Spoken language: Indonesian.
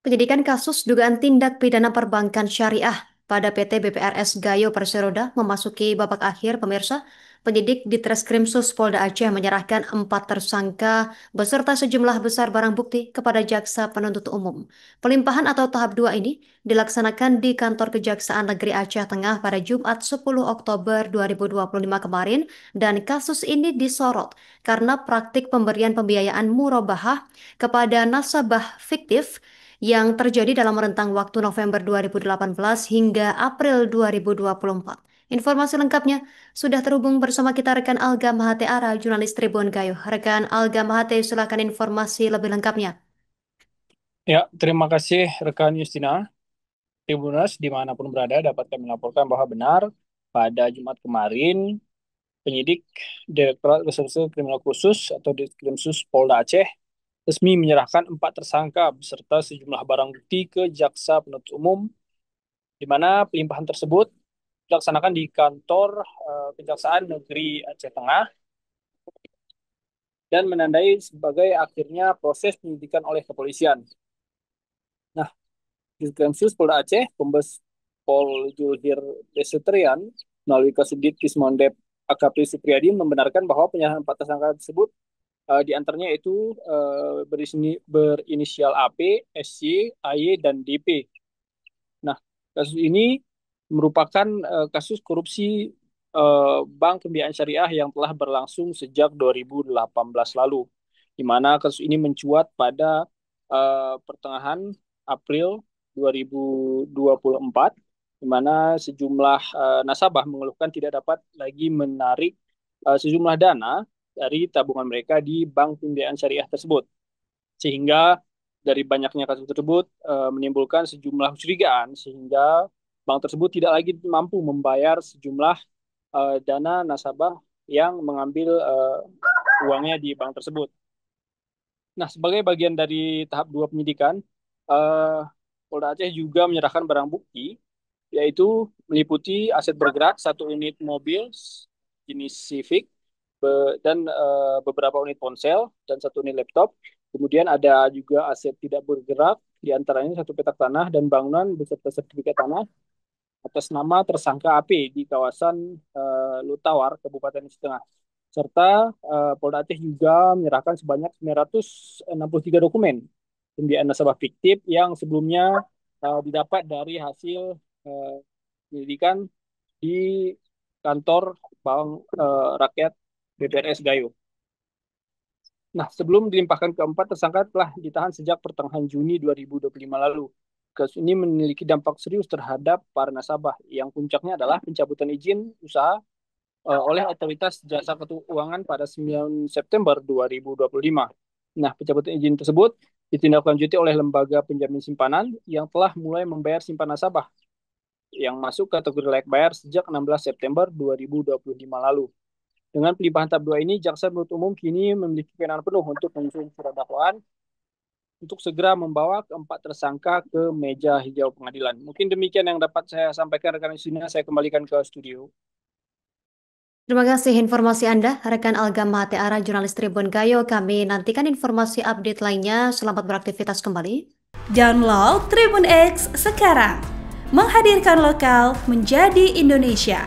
Penyidikan kasus dugaan tindak pidana perbankan syariah pada PT BPRS Gayo Perseroda memasuki babak akhir, pemirsa. Penyidik di Treskrimsus Polda Aceh menyerahkan 4 tersangka beserta sejumlah besar barang bukti kepada Jaksa Penuntut Umum. Pelimpahan atau tahap 2 ini dilaksanakan di kantor Kejaksaan Negeri Aceh Tengah pada Jumat 10 Oktober 2025 kemarin, dan kasus ini disorot karena praktik pemberian pembiayaan murabahah kepada nasabah fiktif yang terjadi dalam rentang waktu November 2018 hingga April 2024. Informasi lengkapnya sudah terhubung bersama kita rekan Alga Mahate Ara, jurnalis Tribun Gayo. Rekan Alga Mahate, silakan informasi lebih lengkapnya. Ya, terima kasih rekan Justina. Tribuners dimanapun berada dapat kami laporkan bahwa benar pada Jumat kemarin penyidik Direktorat Reserse Kriminal Khusus atau Ditkrimsus Polda Aceh resmi menyerahkan 4 tersangka beserta sejumlah barang bukti ke Jaksa Penuntut Umum, di mana pelimpahan tersebut dilaksanakan di kantor Kejaksaan Negeri Aceh Tengah dan menandai sebagai akhirnya proses penyidikan oleh kepolisian. Nah, Ditkrimsus Polda Aceh, Kombes Pol Julhir Desetrian, melalui Kasubdit Kismondep AKP Supriyadi membenarkan bahwa penyerahan 4 tersangka tersebut di antaranya itu berinisial AP, SC, AY, dan DP. Nah, kasus ini merupakan kasus korupsi Bank Pembiayaan Syariah yang telah berlangsung sejak 2018 lalu, di mana kasus ini mencuat pada pertengahan April 2024, di mana sejumlah nasabah mengeluhkan tidak dapat lagi menarik sejumlah dana dari tabungan mereka di Bank Pembiayaan Syariah tersebut. Sehingga dari banyaknya kasus tersebut menimbulkan sejumlah kecurigaan sehingga bank tersebut tidak lagi mampu membayar sejumlah dana nasabah yang mengambil uangnya di bank tersebut. Nah, sebagai bagian dari tahap 2 penyidikan, eh, Polda Aceh juga menyerahkan barang bukti, yaitu meliputi aset bergerak 1 unit mobil jenis Civic, dan beberapa unit ponsel dan 1 unit laptop. Kemudian ada juga aset tidak bergerak, di antaranya 1 petak tanah dan bangunan beserta sertifikat tanah atas nama tersangka AP di kawasan Lutawar, Kabupaten Setengah. Serta Polda Aceh juga menyerahkan sebanyak 963 dokumen pembiayaan nasabah fiktif yang sebelumnya didapat dari hasil uh, penyelidikan di kantor Bank Rakyat BPRS Gayo. Nah, sebelum dilimpahkan ke 4 tersangka telah ditahan sejak pertengahan Juni 2025 lalu. Kasus ini memiliki dampak serius terhadap para nasabah, yang puncaknya adalah pencabutan izin usaha oleh Otoritas Jasa Keuangan pada 9 September 2025. Nah, pencabutan izin tersebut ditindaklanjuti oleh lembaga penjamin simpanan yang telah mulai membayar simpan nasabah yang masuk kategori layak bayar sejak 16 September 2025 lalu. Dengan pelimpahan tahap 2 ini, Jaksa Penuntut Umum kini memiliki kewenangan penuh untuk menyusun surat dakwaan untuk segera membawa ke 4 tersangka ke meja hijau pengadilan. Mungkin demikian yang dapat saya sampaikan rekan di sini. Saya kembalikan ke studio. Terima kasih informasi Anda, rekan Alga Mahate Ara, jurnalis Tribun Gayo. Kami nantikan informasi update lainnya. Selamat beraktivitas kembali. Download Tribun X sekarang, menghadirkan lokal menjadi Indonesia.